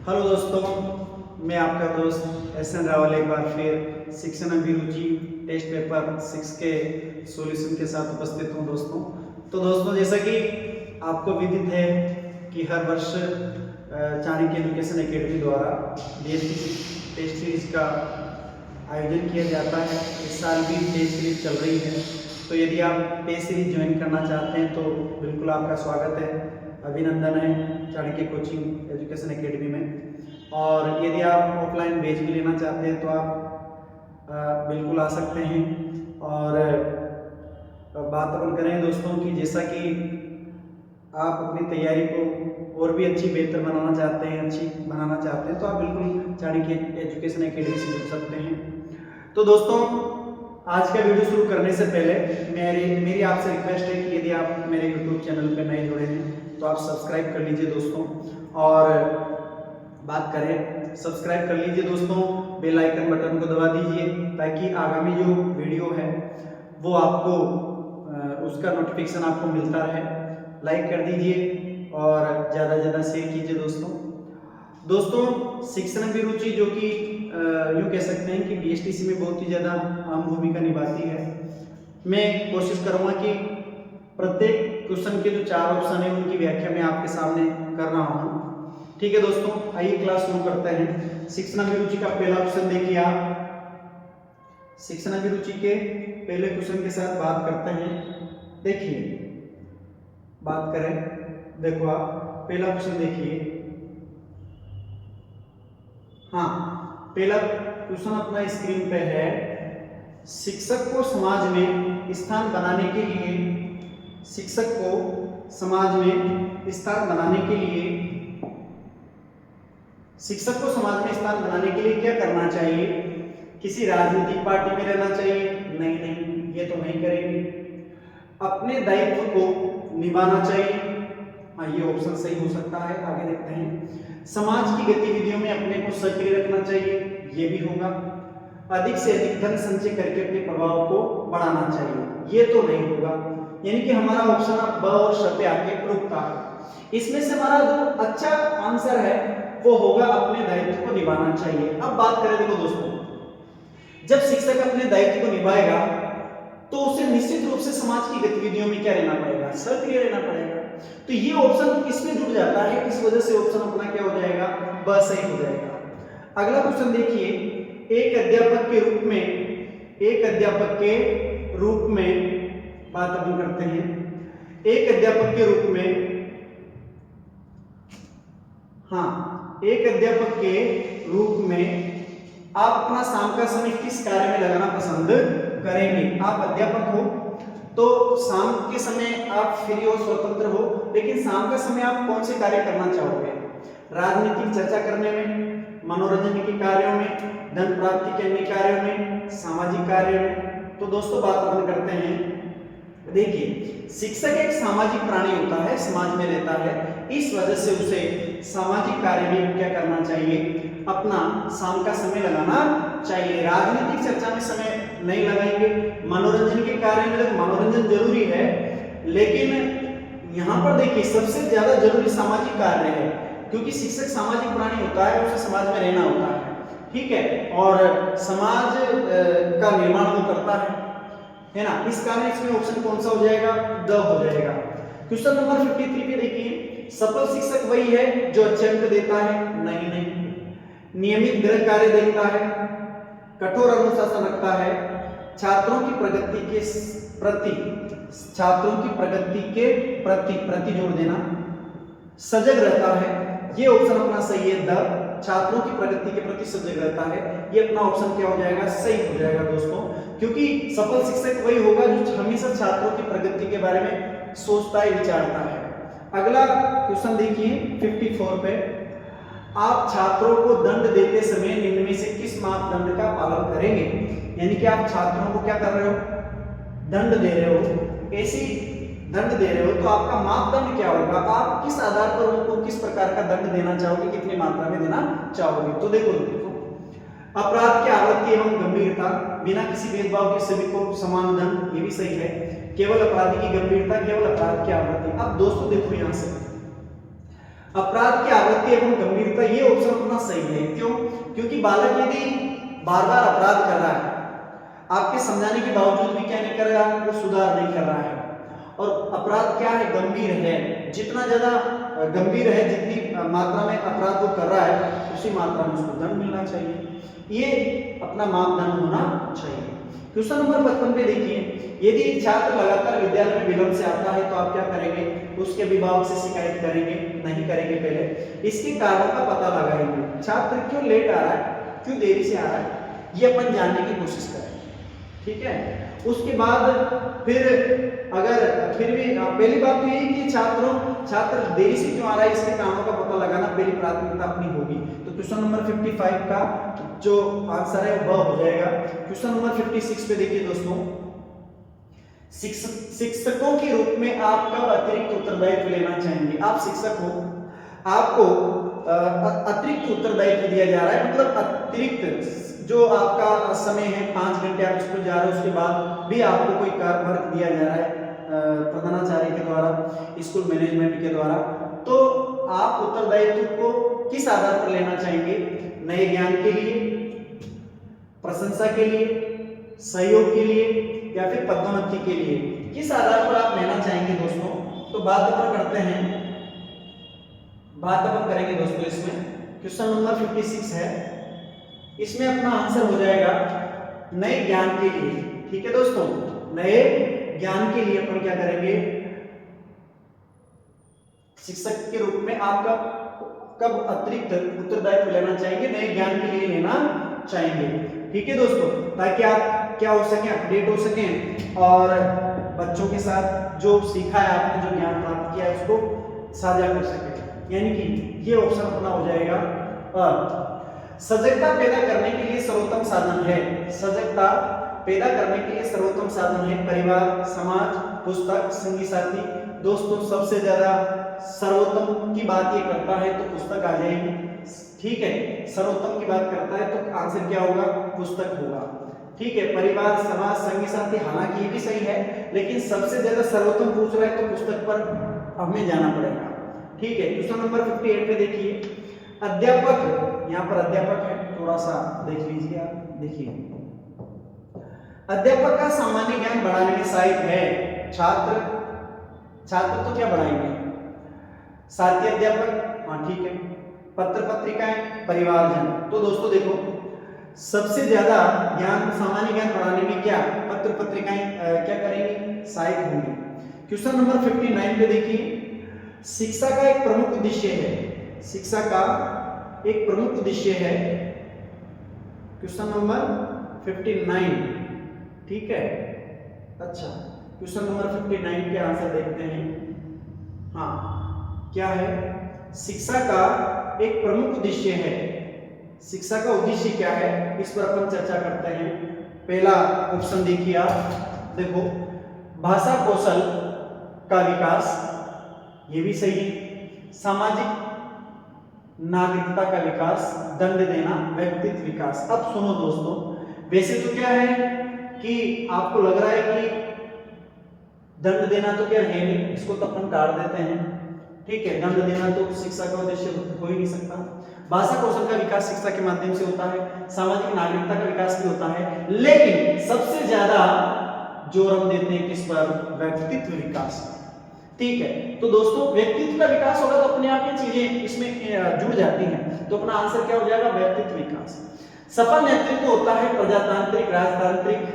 Hello दोस्तों, मैं आपका दोस्त एस.एन. रावल एक बार फिर शिक्षण अभिरुचि टेस्ट पेपर 6 के सॉल्यूशन के साथ उपस्थित हूँ दोस्तों जैसा कि आपको विदित है कि हर वर्ष चाणक्य एजुकेशन एकेडमी द्वारा डीएसटी टेस्ट सीरीज का आयोजन किया जाता है। इस साल भी टेस्ट सीरीज चल रही है, तो यदि आप टेस्ट सीरीज ज्वाइन करना चाहते हैं तो बिल्कुल आपका स्वागत है, अभिनंदन है चाणक्य कोचिंग एजुकेशन एकेडमी में। और यदि आप ऑफलाइन बैच भी लेना चाहते हैं तो आप बिल्कुल आ सकते हैं। और बात अपन करें दोस्तों कि जैसा कि आप अपनी तैयारी को और भी अच्छी बेहतर बनाना चाहते हैं, अच्छी बनाना चाहते हैं, तो आप बिल्कुल चाणक्य एजुकेशन एकेडमी से जुड़ सकते हैं। तो दोस्तों, आज का वीडियो शुरू करने से पहले मेरी आपसे रिक्वेस्ट है कि यदि आप मेरे यूट्यूब चैनल पर नए जुड़े हैं तो आप सब्सक्राइब कर लीजिए दोस्तों। और बात करें, सब्सक्राइब कर लीजिए दोस्तों, बेल आइकन बटन को दबा दीजिए ताकि आगामी जो वीडियो है वो आपको उसका नोटिफिकेशन आपको मिलता रहे। लाइक कर दीजिए और ज़्यादा से ज़्यादा शेयर कीजिए दोस्तों। शिक्षण अभिरुचि जो कि यूँ कह सकते हैं कि बीएसटीसी में बहुत ही ज़्यादा अहम भूमिका निभाती है। मैं कोशिश करूँगा कि प्रत्येक क्वेश्चन के जो 4 ऑप्शन है उनकी व्याख्या मैं आपके सामने कर रहा हूँ। ठीक है दोस्तों, आइए क्लास शुरू करते हैं। शिक्षण अभिरुचि का पहला ऑप्शन देखिए आप। शिक्षण अभिरुचि के पहले क्वेश्चन के साथ बात करते हैं। देखिए, बात करें, देखो आप पहला क्वेश्चन देखिए। हाँ, पहला क्वेश्चन अपना स्क्रीन पे है। शिक्षक को समाज में स्थान बनाने के लिए, शिक्षक को समाज में स्थान बनाने के लिए, शिक्षक को समाज में स्थान बनाने के लिए क्या करना चाहिए? किसी राजनीतिक पार्टी में रहना चाहिए? नहीं, ये तो नहीं करेंगे। अपने दायित्व को निभाना चाहिए? हाँ, ये ऑप्शन सही हो सकता है। आगे देखते हैं। समाज की गतिविधियों में अपने को सक्रिय रखना चाहिए? ये भी होगा। अधिक से अधिक धन संचय करके अपने प्रभाव को बढ़ाना चाहिए? ये तो नहीं होगा। यानी कि हमारा ऑप्शन ब और श पे आके रुकता है। इसमें से हमारा जो अच्छा आंसर है वो होगा अपने दायित्व को निभाना चाहिए। अब बात करें, देखो दोस्तों, जब शिक्षक अपने दायित्व को निभाएगा तो उसे निश्चित रूप से समाज की गतिविधियों में क्या रहना पड़ेगा? सक्रिय रहना पड़ेगा। तो ये ऑप्शन इसमें जुड़ जाता है, इस वजह से ऑप्शन अपना क्या हो जाएगा? ब सही हो जाएगा। अगला क्वेश्चन देखिए। एक अध्यापक के रूप में, एक अध्यापक के रूप में बात अपन करते हैं। एक अध्यापक के रूप में, हाँ, एक अध्यापक के रूप में आप अपना शाम का समय किस कार्य में लगाना पसंद करेंगे? आप अध्यापक हो तो शाम के समय आप फ्री हो, स्वतंत्र हो, लेकिन शाम का समय आप कौन से कार्य करना चाहोगे? राजनीतिक चर्चा करने में, मनोरंजन के कार्यों में, धन प्राप्ति के अन्य कार्यों में, सामाजिक कार्यों में? तो दोस्तों, बात अपन करते हैं। देखिए, शिक्षक एक सामाजिक प्राणी होता है, समाज में रहता है, इस वजह से उसे सामाजिक कार्य में क्या करना चाहिए? अपना शाम का समय लगाना चाहिए। राजनीतिक चर्चा में समय नहीं लगाएंगे। मनोरंजन के कार्य में, तो मनोरंजन जरूरी है, लेकिन यहाँ पर देखिए सबसे ज्यादा जरूरी सामाजिक कार्य है, क्योंकि शिक्षक सामाजिक प्राणी होता है, उसे समाज में रहना होता है, ठीक है, और समाज का निर्माण वो करता है ना। इस कारण इसमें ऑप्शन कौन सा हो जाएगा? द हो जाएगा। क्वेश्चन नंबर 53 पे देखिए। सफल शिक्षक वही है जो अच्छे अंक देता है? नहीं। नियमित गृह कार्य देखता है, कठोर अनुशासन रखता है, छात्रों की प्रगति के प्रति, छात्रों की प्रगति के प्रति जोड़ देना, सजग रहता है। ये ऑप्शन अपना सही है, द, छात्रों की प्रगति के प्रति सजग रहता है। ये अपना ऑप्शन क्या हो जाएगा? सही हो जाएगा दोस्तों, क्योंकि सफल शिक्षक वही होगा जो हमेशा छात्रों की प्रगति के बारे में सोचता है, विचारता है। अगला क्वेश्चन देखिए 54 पे। आप छात्रों को दंड देते समय निम्न में से किस मापदंड का पालन करेंगे? यानी कि आप छात्रों को क्या कर रहे हो? दंड दे रहे हो। ऐसी दंड दे रहे हो तो आपका मापदंड क्या होगा? आप किस आधार पर उनको किस प्रकार का दंड देना चाहोगे, कितनी मात्रा में देना चाहोगे? तो देखो, अपराध की आवृत्ति एवं गंभीरता, बिना किसी भेदभाव के सभी को समान दंड, ये भी सही है। केवल अपराधी की गंभीरता, केवल अपराध की आवृत्ति। अब दोस्तों देखो, यहां से अपराध की आवृत्ति एवं गंभीरता, ये ऑप्शन अपना सही है। क्यों? क्योंकि बालक यदि बार बार अपराध कर रहा है, आपके समझाने के बावजूद भी क्या नहीं कर रहा, वो सुधार नहीं कर रहा है, और अपराध क्या है, गंभीर है, जितना ज्यादा गंभीर है, जितनी मात्रा में अपराध वो कर रहा है उसी मात्रा में उसको दंड मिलना चाहिए, ये अपना मापदंड होना चाहिए। क्वेश्चन नंबर 55 पे देखिए, यदि छात्र लगातार विद्यालय में विलंब से आता है तो आप क्या करेंगे, उसके अभिभावक से शिकायत करेंगे, नहीं करेंगे, पहले इसके कारणों का पता लगाएंगे। छात्र क्यों लेट आ रहा है, क्यों देरी से आ रहा है, ये अपन जानने की कोशिश करेंगे, ठीक है। उसके बाद फिर अगर फिर भी पहली बात तो ये कि छात्र देरी से क्यों आ रहा है, इसके कारणों का पता लगाना पहली प्राथमिकता अपनी होगी। तो क्वेश्चन नंबर 55 का जो आंसर है वह हो जाएगा। क्वेश्चन नंबर 56 पे देखिए दोस्तों, शिक्षकों के रूप में आप कब अतिरिक्त उत्तरदायित्व लेना चाहेंगे। आप शिक्षक हो, आपको अतिरिक्त उत्तरदायित्व दिया जा रहा है, मतलब अतिरिक्त जो आपका समय है 5 घंटे आप स्कूल जा रहे हो, उसके बाद भी आपको कोई वर्क दिया जा रहा है प्रधानाचार्य के द्वारा, स्कूल मैनेजमेंट के द्वारा, तो आप उत्तरदायित्व को किस आधार पर लेना चाहेंगे, नए ज्ञान के लिए, प्रशंसा के लिए, सहयोग के लिए, या फिर पदोन्नति के लिए, किस आधार पर आप लेना चाहेंगे दोस्तों। तो बात अपन करते हैं, बात अपन करेंगे दोस्तों इसमें। क्वेश्चन नंबर 56 है, इसमें अपना आंसर हो जाएगा नए ज्ञान के लिए, ठीक है दोस्तों। नए ज्ञान के लिए अपन क्या करेंगे, शिक्षक के रूप में आप कब अतिरिक्त उत्तरदायित्व लेना चाहेंगे, नए ज्ञान के लिए लेना चाहेंगे, ठीक है दोस्तों, ताकि आप क्या हो सके, अपडेट हो सके और बच्चों के साथ जो सीखा है आपने, जो ज्ञान प्राप्त किया है उसको साझा कर सके, यानी कि ये ऑप्शन अपना हो जाएगा। सजगता पैदा करने के लिए सर्वोत्तम साधन है, सजगता पैदा करने के लिए सर्वोत्तम साधन है परिवार, समाज, पुस्तक, संगी साथी। दोस्तों सबसे ज्यादा सर्वोत्तम की बात ये करता है तो पुस्तक आ जाएगी, ठीक है, सर्वोत्तम की बात करता है तो आंसर क्या होगा, पुस्तक होगा, ठीक है। परिवार, समाज, संगी साथी, हालांकि ये भी सही है, लेकिन सबसे ज्यादा सर्वोत्तम पूछ रहा है तो पुस्तक पर हमें जाना पड़ेगा, ठीक है। क्वेश्चन नंबर 58 पे देखिए, अध्यापक, यहाँ पर अध्यापक है, थोड़ा सा देख लीजिए आप, देखिए अध्यापक का सामान्य ज्ञान बढ़ाने में सहायक है। छात्र तो क्या बढ़ाएंगे, साथी अध्यापक, हाँ ठीक है, पत्र पत्रिकाएं, परिवारजन। तो दोस्तों देखो, सबसे ज्यादा ज्ञान, सामान्य ज्ञान बढ़ाने में क्या पत्र पत्रिकाएं क्या करेंगी, सहायक होंगी। क्वेश्चन नंबर 59 पे देखिए, शिक्षा का एक प्रमुख उद्देश्य है, शिक्षा का एक प्रमुख उद्देश्य है। क्वेश्चन नंबर 59, ठीक है। अच्छा, क्वेश्चन नंबर 59 के आंसर देखते हैं। हाँ, क्या है, शिक्षा का एक प्रमुख उद्देश्य है, शिक्षा का उद्देश्य क्या है, इस पर अपन चर्चा करते हैं। पहला ऑप्शन देखिए आप, देखो भाषा कौशल का विकास, ये भी सही है। सामाजिक नागरिकता का विकास, दंड देना, व्यक्तित्व विकास। अब सुनो दोस्तों, वैसे तो क्या है कि आपको लग रहा है कि दंड देना तो क्या है नहीं, इसको तो अपन टाल देते हैं, ठीक है, दंड देना तो शिक्षा का उद्देश्य हो ही नहीं सकता। भाषा कौशल का विकास शिक्षा के माध्यम से होता है, सामाजिक नागरिकता का विकास भी होता है, लेकिन सबसे ज्यादा जोर हम देते हैं किस पर, व्यक्तित्व विकास, ठीक है। तो दोस्तों व्यक्तित्व का विकास होगा तो अपने आप ये चीजें इसमें जुड़ जाती हैं, तो अपना आंसर क्या हो जाएगा, व्यक्तित्व विकास। सफल नेतृत्व होता है प्रजातांत्रिक, राजतांत्रिक,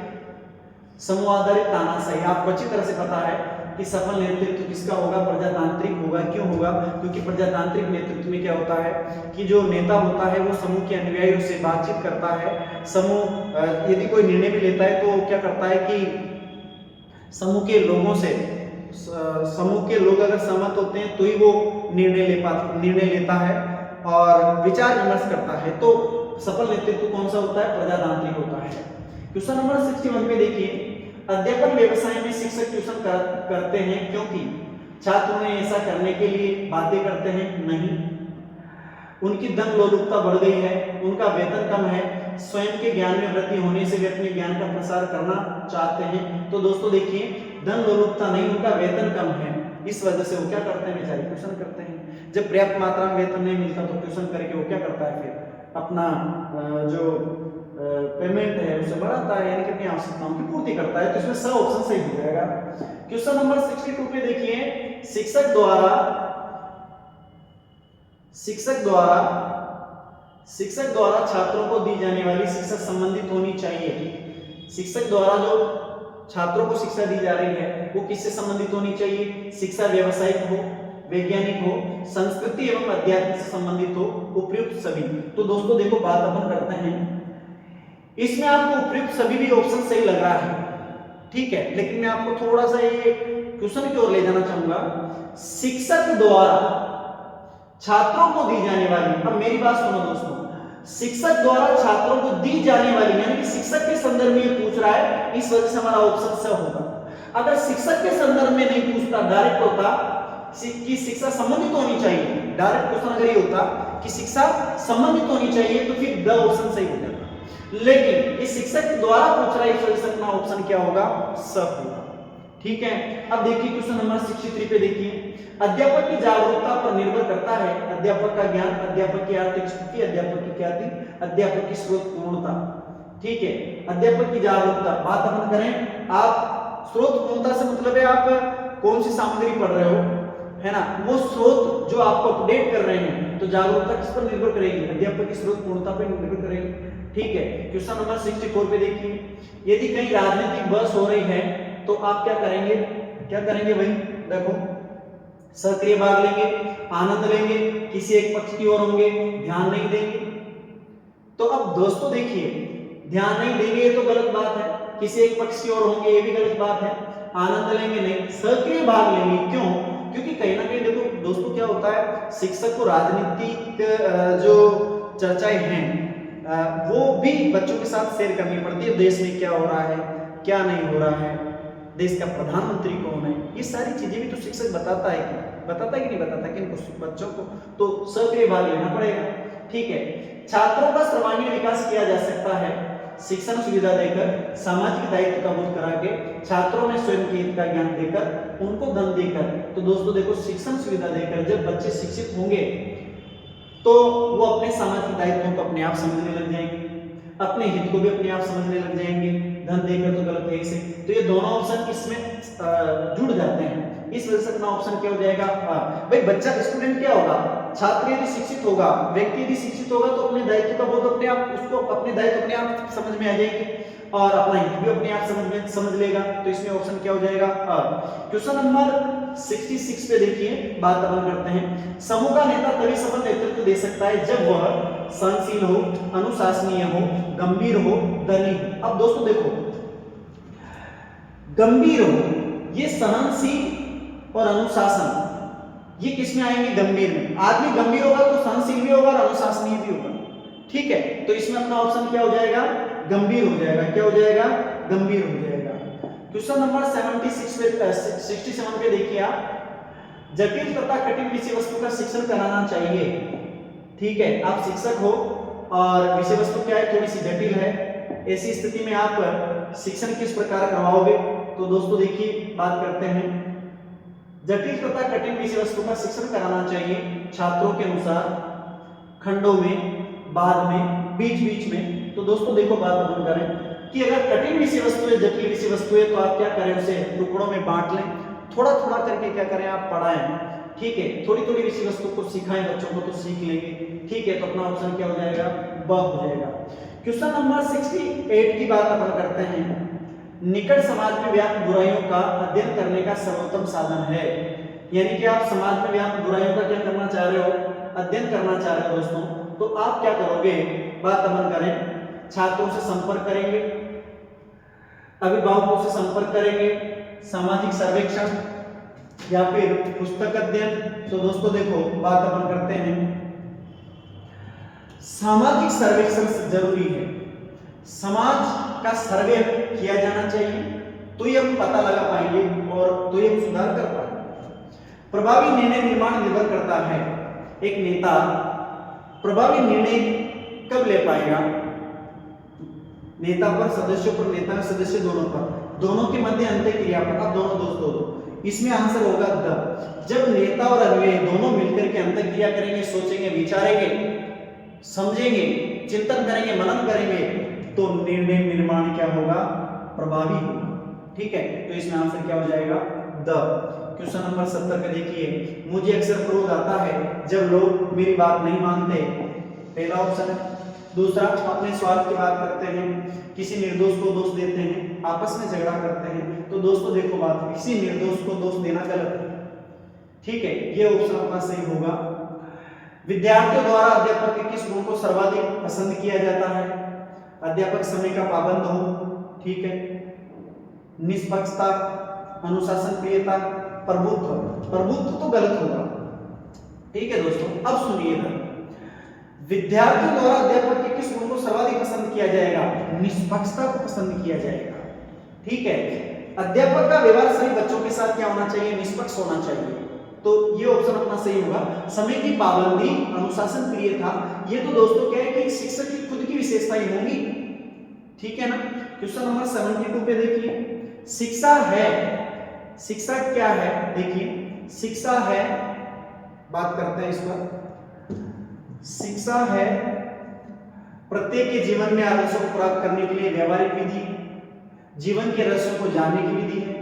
समूह आधारित, तानाशाही। आपको अच्छी तरह से पता है कि सफल नेतृत्व किसका होगा, प्रजातांत्रिक होगा। क्यों होगा, क्योंकि प्रजातांत्रिक नेतृत्व में क्या होता है कि जो नेता होता है वो समूह के अनुयायियों से बातचीत करता है। समूह यदि कोई निर्णय भी लेता है तो क्या करता है कि समूह के लोगों से, समूह के लोग अगर सहमत होते हैं तो ही वो निर्णय लेता है और विचार विमर्श करता है। तो सफल नेतृत्व कौन सा होता है, प्रजातांत्रिक होता है। क्वेश्चन नंबर 61 पे देखिए, अध्यापन व्यवसाय में शिक्षक ट्यूशन करते हैं क्योंकि छात्र उन्हें ऐसा करने के लिए बाध्य करते हैं, नहीं, उनकी धन लोलुपता बढ़ गई है, उनका वेतन कम है, स्वयं के ज्ञान में वृद्धि होने से वे अपने ज्ञान का प्रसार करना चाहते हैं। तो दोस्तों देखिए, धन लोलुपता नहीं, उनका वेतन कम है, इस वजह से वो क्या करते हैं बेचारे, ट्यूशन करते हैं। जब पर्याप्त मात्रा में वेतन नहीं मिलता तो ट्यूशन करके वो क्या करता है, फिर अपना जो पेमेंट है उसे बढ़ाता है, यानी कि अपनी आवश्यकताओं की पूर्ति करता है। तो इसमें स ऑप्शन सही हो जाएगा। क्वेश्चन नंबर 62 पे देखिए, शिक्षक द्वारा छात्रों को दी जाने वाली शिक्षा संबंधित होनी चाहिए। शिक्षक द्वारा जो छात्रों को शिक्षा दी जा रही है वो किससे संबंधित होनी चाहिए? शिक्षा व्यावसायिक हो, वैज्ञानिक हो, संस्कृति एवं अध्यात्म से संबंधित हो, उपयुक्त सभी। तो दोस्तों देखो बात अपन करते हैं, इसमें आपको उपयुक्त सभी भी ऑप्शन सही लग रहा है, ठीक है, लेकिन मैं आपको थोड़ा सा ये क्वेश्चन की ओर ले जाना चाहूंगा। शिक्षक द्वारा छात्रों को दी जाने वाली, अब मेरी बात सुनो दोस्तों, शिक्षक द्वारा छात्रों को दी जाने वाली, यानी कि शिक्षक के संदर्भ में ये पूछ रहा है, इस वजह से हमारा ऑप्शन स होगा। अगर शिक्षक के संदर्भ में नहीं पूछता, डायरेक्ट होता कि शिक्षा संबंधित होनी चाहिए, डायरेक्ट क्वेश्चन अगर ये होता कि शिक्षा संबंधित होनी चाहिए तो फिर द ऑप्शन सही हो जाता, लेकिन ये शिक्षक द्वारा पूछ रहा है, इस वजह से अपना ऑप्शन क्या होगा? स होगा, ठीक है। अब देखिए क्वेश्चन नंबर 63 पे देखिए, अध्यापक की जागरूकता पर निर्भर करता है अध्यापक का ज्ञान, अध्यापक की आर्थिक स्थिति, अध्यापक की ख्याति, अध्यापक की स्रोत पूर्णता, ठीक है। अध्यापक की जागरूकता बात अपन करें, आप स्रोत पूर्णता से मतलब है आप कौन सी सामग्री पढ़ रहे हो, है ना, वो स्रोत जो आपको अपडेट कर रहे हैं, तो जागरूकता किस पर निर्भर करेगी? अध्यापक की स्रोत पूर्णता पर निर्भर करेगी, ठीक है। क्वेश्चन नंबर 64 पे देखिए, यदि कहीं राजनीतिक बहस हो रही है तो आप क्या करेंगे भाई? देखो, सक्रिय भाग लेंगे, आनंद लेंगे, किसी एक पक्ष की ओर होंगे, ध्यान नहीं देंगे। तो अब दोस्तों देखिए, ध्यान नहीं देंगे ये तो गलत बात है, किसी एक पक्ष की ओर होंगे ये भी गलत बात है, आनंद लेंगे नहीं, सक्रिय भाग लेंगे। क्यों? क्योंकि कहीं ना कहीं देखो दोस्तों क्या होता है, शिक्षक को राजनीतिक जो चर्चाएं हैं वो भी बच्चों के साथ शेयर करनी पड़ती है। देश में क्या हो रहा है, क्या नहीं हो रहा है, देश का प्रधानमंत्री कौन है, ये सारी चीजें भी तो शिक्षक बताता है कि नहीं बताता किनको? बच्चों को। तो सक्रिय भाग लेना पड़ेगा, ठीक है। छात्रों का सर्वांगीण विकास किया जा सकता है शिक्षण सुविधा देकर, सामाजिक दायित्व का बोध करा के, छात्रों में स्वयं के हित का ज्ञान देकर, उनको धन देकर। तो दोस्तों देखो, शिक्षण सुविधा देकर जब बच्चे शिक्षित होंगे तो वो अपने सामाजिक दायित्वों को अपने आप समझने लग जाएंगे, अपने हित को भी अपने आप समझने लग जाएंगे। धन देकर तो गलत है इसे, तो ये दोनों ऑप्शन इसमें जुड़ जाते हैं, इस वजह से अपना ऑप्शन क्या हो जाएगा? भाई बच्चा, स्टूडेंट क्या होगा, छात्र यदि शिक्षित होगा, व्यक्ति यदि शिक्षित होगा तो अपने दायित्व का बोध अपने आप, उसको अपने दायित्व अपने आप समझ में आ जाएंगे और अपना हित भी अपने आप समझ लेगा। तो इसमें ऑप्शन क्या हो जाएगा? क्वेश्चन नंबर 66 पे देखिए, बात अपन करते हैं, समूह का नेता तभी सफल नेतृत्व दे सकता है जब वह सहनशील हो, अनुशासनीय हो, गंभीर हो, दली हो। अब दोस्तों देखो, गंभीर हो, ये सहनशील और अनुशासन, ये किसमें आएंगे? गंभीर में। आदमी गंभीर होगा तो सहनशील भी होगा और अनुशासनीय भी होगा, ठीक है। तो इसमें अपना ऑप्शन क्या हो जाएगा? गंभीर हो जाएगा। क्या हो जाएगा? गंभीर हो जाएगा। क्वेश्चन नंबर 67 पे देखिए आप, जटिल तथा कठिन विषय वस्तु का शिक्षण कराना चाहिए, ठीक है। आप शिक्षक हो और विषय वस्तु क्या है, थोड़ी सी जटिल है, ऐसी स्थिति में आप शिक्षण किस प्रकार करवाओगे? तो दोस्तों देखिए, बात करते हैं, जटिल तथा कठिन विषय वस्तु का शिक्षण कराना चाहिए छात्रों के अनुसार, खंडों में, बाद में, बीच बीच में। तो दोस्तों देखो, बात अपन करें कि अगर कठिन विषय वस्तु है, जटिल विषय वस्तु है, तो आप क्या करें, उसे टुकड़ों में बांट लें, थोड़ा थोड़ा करके क्या करें, आप पढ़ाएं, ठीक है। थोड़ी थोड़ी विषय वस्तु को सिखाएं, बच्चों को तो सीख लेंगे, ठीक है। तो अपना ऑप्शन क्या हो जाएगा? ब हो जाएगा। क्वेश्चन नंबर 68 की बात अपन करते हैं, निकट समाज में व्याप्त बुराइयों का अध्ययन करने का सर्वोत्तम साधन है, यानी कि आप समाज में व्याप्त बुराइयों का क्या करना चाह रहे हो? अध्ययन करना चाह रहे हो दोस्तों। तो आप क्या करोगे? बात अपन करें, छात्रों से संपर्क करेंगे, अभिभावकों से संपर्क करेंगे, सामाजिक सर्वेक्षण या फिर पुस्तक अध्ययन। तो दोस्तों देखो, बात अपन करते हैं, सामाजिक सर्वेक्षण जरूरी है, समाज का सर्वे किया जाना चाहिए, तो ये हम पता लगा पाएंगे और तो ये हम सुधार कर पाएंगे। प्रभावी निर्णय निर्माण निर्भर करता है, एक नेता प्रभावी निर्णय कब ले पाएगा? नेता पर, सदस्यों पर, नेता सदस्य दोनों पर, दोनों के मध्य अंतःक्रिया पर। अब दोनों दोस्तों इसमें आंसर होगा द। जब नेता और अन्वयी दोनों मिलकर के अंतर क्रिया करेंगे, सोचेंगे, विचारेंगे, समझेंगे, चिंतन करेंगे, मनन करेंगे, तो निर्णय निर्माण क्या होगा? प्रभावी होगा। ठीक है, तो इसमें आंसर क्या हो जाएगा? द। क्वेश्चन नंबर 70 पे देखिए, मुझे अक्सर क्रोध आता है जब लोग मेरी बात नहीं मानते। पहला ऑप्शन है। दूसरा, अपने स्वार्थ की बात करते हैं, किसी निर्दोष को दोष देते हैं, आपस में झगड़ा करते हैं। तो दोस्तों देखो बात, किसी निर्दोष को दोष देना गलत है। ठीक है, ये ऑप्शन अपना सही होगा। विद्यार्थियों द्वारा अध्यापक के किस गुण को सर्वाधिक पसंद किया जाता है? अध्यापक समय का पाबंद हो, ठीक है, निष्पक्षता, अनुशासन प्रियता, प्रभुत्व। प्रभुत्व तो गलत होगा। ठीक है दोस्तों, अब सुनिएगा, विद्यार्थियों द्वारा अध्यापक के किस गुण को सर्वाधिक पसंद किया जाएगा? निष्पक्षता को पसंद किया जाएगा। ठीक है, अध्यापक का व्यवहार सभी बच्चों के साथ क्या होना चाहिए? निष्पक्ष होना चाहिए। तो ये ऑप्शन अपना सही होगा। समय की पाबंदी, अनुशासन प्रियता, ये तो दोस्तों क्या है कि शिक्षक की खुद की विशेषताएं होंगी। ठीक है ना। क्वेश्चन नंबर 72 पे देखिए, शिक्षा है, शिक्षा क्या है? देखिए, शिक्षा है, बात करते हैं इस पर। शिक्षा है प्रत्येक के जीवन में आदर्शों को प्राप्त करने के लिए व्यवहारिक विधि, जीवन के रहस्यों को जानने की विधि है,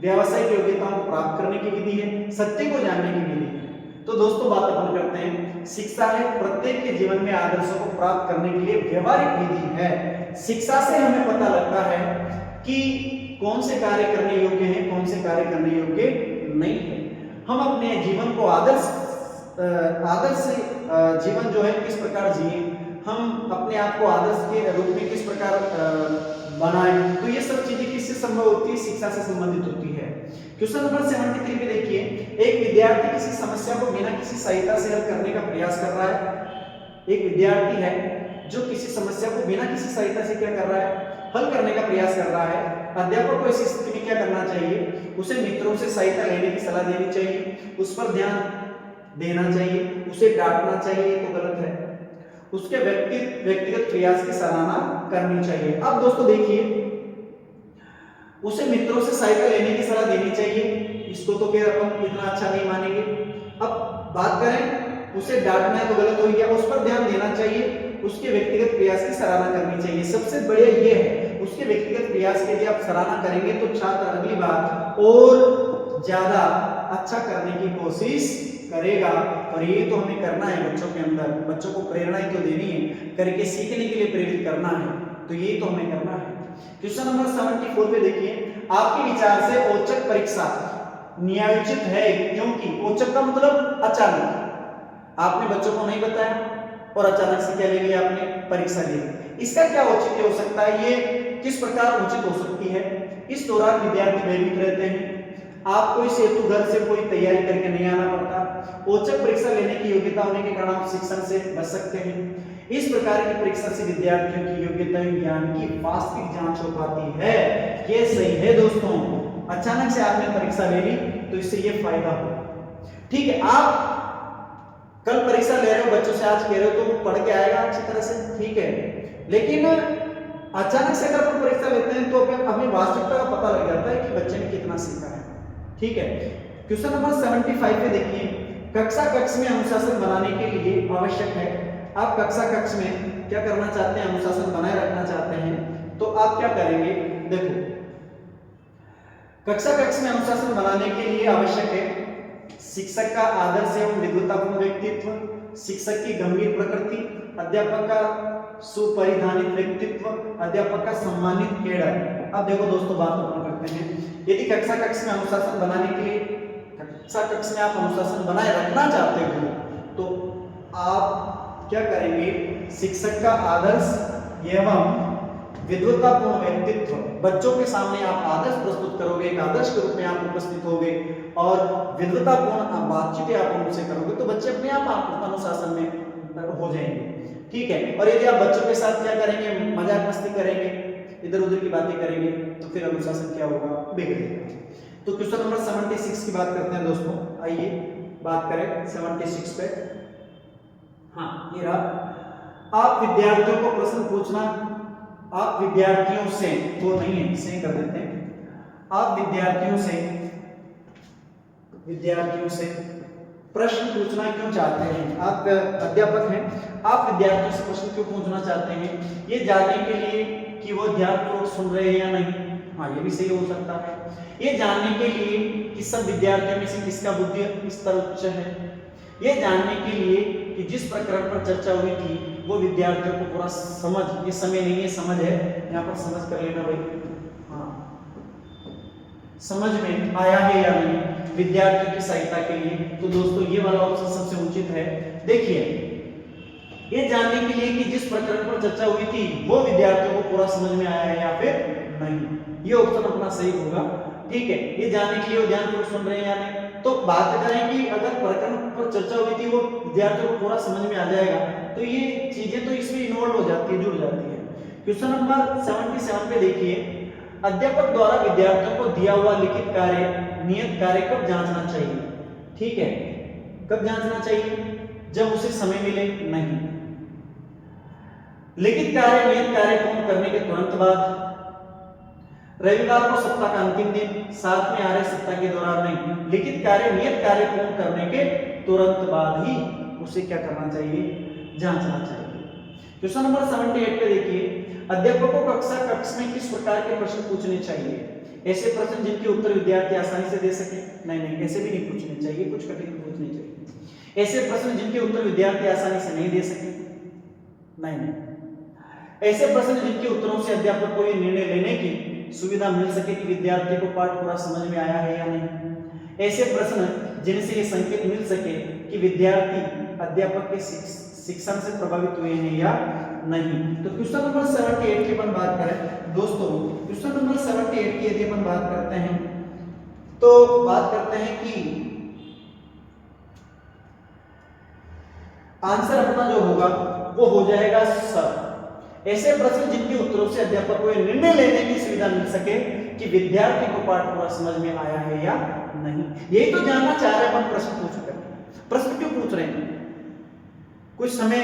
व्यावसायिक योग्यताओं को प्राप्त करने की विधि है, सत्य को जानने की विधि है। तो दोस्तों बात अपन करते हैं, शिक्षा है प्रत्येक के जीवन में आदर्शों को प्राप्त करने के लिए व्यवहारिक विधि है। शिक्षा से हमें पता लगता है कि कौन से कार्य करने योग्य हैं, कौन से कार्य करने योग्य नहीं है। हम अपने जीवन को आदर्श से जीवन जो है किस प्रकार जिए, हम अपने आप को आदर्श के रूप में किस प्रकार बनाएं, तो ये सब चीजें किससे संभव होती है? शिक्षा से संबंधित होती है। क्वेश्चन नंबर 73 में देखिए, एक विद्यार्थी किसी समस्या को बिना किसी सहायता से हल करने का प्रयास कर रहा है। एक विद्यार्थी है जो किसी समस्या को बिना किसी सहायता से क्या कर रहा है? हल करने का प्रयास कर रहा है। अध्यापक को ऐसी स्थिति में क्या करना चाहिए? उसे मित्रों से सहायता लेने की सलाह देनी चाहिए, उस पर ध्यान देना चाहिए, उसे डांटना चाहिए तो गलत है, उसके व्यक्तिगत प्रयास की सराहना करनी चाहिए। अब दोस्तों देखिए, उसे मित्रों से सहायता लेने की सलाह देनी चाहिए, इसको तो क्या अपन इतना अच्छा नहीं मानेंगे। अब बात करें, उसे डांटना है तो गलत हो गया, उस पर ध्यान देना चाहिए, उसके व्यक्तिगत प्रयास की सराहना करनी चाहिए। सबसे बढ़िया ये है, उसके व्यक्तिगत प्रयास के लिए आप सराहना करेंगे तो छात्र अगली बार और ज्यादा अच्छा करने की कोशिश करेगा। और ये तो हमें करना है बच्चों के अंदर, बच्चों को प्रेरणा ही तो देनी है, करके सीखने के लिए प्रेरित करना है, तो ये तो हमें करना है। क्वेश्चन नंबर 74 पे देखिए, आपके विचार से औचक परीक्षा न्यायोचित है क्योंकि? औचक का मतलब अचानक, आपने बच्चों को नहीं बताया और अचानक से क्या ले लिया आपने? परीक्षा ले ली। इसका क्या औचित्य हो सकता है? ये किस प्रकार उचित हो सकती है? इस दौरान विद्यार्थी भयभीत रहते हैं, आपको इस हेतु घर से कोई तैयारी करके नहीं आना पड़ता, औचक परीक्षा लेने की योग्यता होने के कारण आप शिक्षण से बच सकते हैं। इस प्रकार की परीक्षा से विद्यार्थियों की योग्यता ज्ञान की वास्तविक जांच हो पाती है। ये सही है दोस्तों, अचानक से आपने परीक्षा ले ली तो इससे ये फायदा हो। ठीक है, आप कल परीक्षा ले रहे हो, बच्चों से आज कह रहे हो तो पढ़ के आएगा अच्छी तरह से, ठीक है, लेकिन अचानक से अगर अपन परीक्षा लेते हैं तो हमें वास्तविकता का पता लग जाता है कि बच्चे ने कितना सीखा है। ठीक है, क्वेश्चन नंबर 75 पे देखिए, कक्षा कक्ष में अनुशासन बनाने के लिए आवश्यक है। आप कक्षा कक्ष में क्या करना चाहते हैं? अनुशासन बनाए रखना चाहते हैं, तो आप क्या करेंगे? देखो, कक्षा कक्ष में अनुशासन बनाने के लिए आवश्यक है शिक्षक का आदर्श एवं विद्वतापूर्ण व्यक्तित्व, शिक्षक की गंभीर प्रकृति, अध्यापक का सुपरिधानित व्यक्तित्व, अध्यापक का सम्मानित कैडर। अब देखो दोस्तों, बात अपन करते हैं, यदि कक्षा कक्ष में अनुशासन बनाने के लिए, कक्षा कक्ष में आप अनुशासन बनाए रखना चाहते हो, तो आप क्या करेंगे? शिक्षक का आदर्श एवं विद्वतापूर्ण व्यक्तित्व, बच्चों के सामने आप आदर्श प्रस्तुत करोगे, एक आदर्श के रूप में आप उपस्थित होगे और विद्वतापूर्ण बातचीत आप उनसे करोगे, तो बच्चे अपने आप अनुशासन में हो जाएंगे। ठीक है, और यदि आप बच्चों के साथ क्या करेंगे? मजाक मस्ती करेंगे, इधर उधर की बातें करेंगे, तो फिर अनुशासन क्या होगा? बिगड़ेगा। तो क्वेश्चन नंबर 76 की बात करते हैं दोस्तों, आइए बात करें 76 पे। हाँ, ये रहा। आप विद्यार्थियों को प्रश्न पूछना, आप विद्यार्थियों से, तो नहीं है, से कर देते हैं, आप विद्यार्थियों से विद्यार्थियों से प्रश्न पूछना क्यों चाहते हैं? आप अध्यापक हैं, आप विद्यार्थियों से प्रश्न क्यों पूछना चाहते हैं? ये जानने के लिए कि वो ध्यानपूर्वक सुन रहे हैं या नहीं। हाँ, ये भी सही हो सकता है। ये जानने के लिए कि सब विद्यार्थियों में से किसका बुद्धि स्तर उच्च है। ये जानने के लिए कि जिस प्रकरण पर चर्चा हुई थी वो विद्यार्थियों को पूरा समझ, ये समय नहीं है समझ है, यहाँ पर समझ कर लेना भाई, हाँ, समझ में आया है या नहीं, विद्यार्थियों की सहायता के लिए। तो दोस्तों ये वाला ऑप्शन सबसे उचित है। देखिए, ये जानने के लिए कि जिस प्रकरण पर चर्चा हुई थी वो विद्यार्थियों को पूरा समझ में आया है या फिर नहीं, ये ऑप्शन अपना सही होगा। ठीक है, ये जानने के लिए वो ध्यानपूर्वक सुन रहे हैं या नहीं। तो बात करें कि अगर प्रकरण पर चर्चा हुई थी वो विद्यार्थियों को पूरा समझ में आ जाएगा, तो ये चीजें तो इसमें इन्वॉल्व हो जाती है, जुड़ जाती है। क्वेश्चन नंबर 77 पे देखिए, अध्यापक द्वारा विद्यार्थियों को दिया हुआ लिखित कार्य, नियत कार्य कब जांचना चाहिए? ठीक है, कब जांचना चाहिए? जब उसे समय मिले? नहीं। लिखित कार्य, नियत कार्य पूर्ण करने के तुरंत बाद, रविवार को सप्ताह का अंतिम दिन, साथ में आ रहे सप्ताह के दौरान नहीं। लिखित कार्य, नियत कार्य पूर्ण करने के तुरंत बाद ही उसे क्या करना चाहिए? जांचना चाहिए। क्वेश्चन नंबर 78 पे देखिए, अध्यापक को कक्ष में किस प्रकार के प्रश्न पूछने चाहिए? ऐसे प्रश्न जिनके उत्तर विद्यार्थी आसानी से दे सके? नहीं, ऐसे भी नहीं पूछने चाहिए, कुछ कठिन पूछने चाहिए। ऐसे प्रश्न जिनके उत्तर विद्यार्थी आसानी से नहीं दे सके? नहीं। ऐसे प्रश्न जिनके उत्तरों से अध्यापक को ये निर्णय लेने की सुविधा मिल सके कि विद्यार्थी को पाठ पूरा समझ में आया है या नहीं। ऐसे प्रश्न जिनसे ये संकेत मिल सके कि विद्यार्थी अध्यापक के शिक्षण से प्रभावित हुए हैं या नहीं। तो क्वेश्चन नंबर 78 की अपन बात करें दोस्तों, क्वेश्चन नंबर 78 की यदि अपन बात करते हैं तो बात करते हैं कि आंसर अपना जो होगा वो हो जाएगा सर। ऐसे प्रश्न जिनके उत्तरों से अध्यापक को निर्णय लेने की सुविधा मिल सके कि विद्यार्थी को पाठ पूरा समझ में आया है या नहीं। यही तो जानना चाह रहे हैं अपन प्रश्न पूछ कर। प्रश्न क्यों पूछ रहे हैं? कुछ समय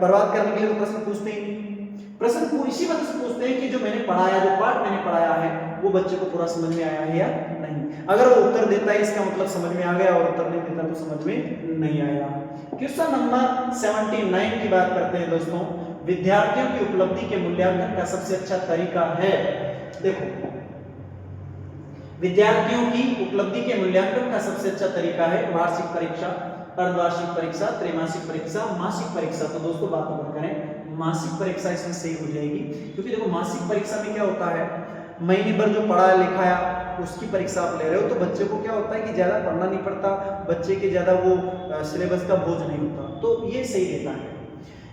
बर्बाद करने के लिए तो प्रश्न पूछते ही नहीं। प्रश्न इसी वजह से पूछते हैं कि जो मैंने पढ़ाया, जो पाठ मैंने पढ़ाया है वो बच्चे को पूरा समझ में आया है या नहीं। अगर वो उत्तर देता है इसका मतलब समझ में आ गया, और उत्तर नहीं देता तो समझ में नहीं आया। क्वेश्चन नंबर 79 की बात करते हैं दोस्तों, विद्यार्थियों की उपलब्धि के मूल्यांकन का सबसे अच्छा तरीका है। देखो, विद्यार्थियों की उपलब्धि के मूल्यांकन का सबसे अच्छा तरीका है वार्षिक परीक्षा, अर्धवार्षिक परीक्षा, त्रैमासिक परीक्षा, मासिक परीक्षा। तो दोस्तों बात अगर करें मासिक परीक्षा इसमें सही हो जाएगी, क्योंकि देखो मासिक परीक्षा में क्या होता है, महीने भर जो पढ़ा लिखाया उसकी परीक्षा आप ले रहे हो, तो बच्चे को क्या होता है कि ज्यादा पढ़ना नहीं पड़ता, बच्चे के ज्यादा वो सिलेबस का बोझ नहीं होता, तो ये सही रहता है।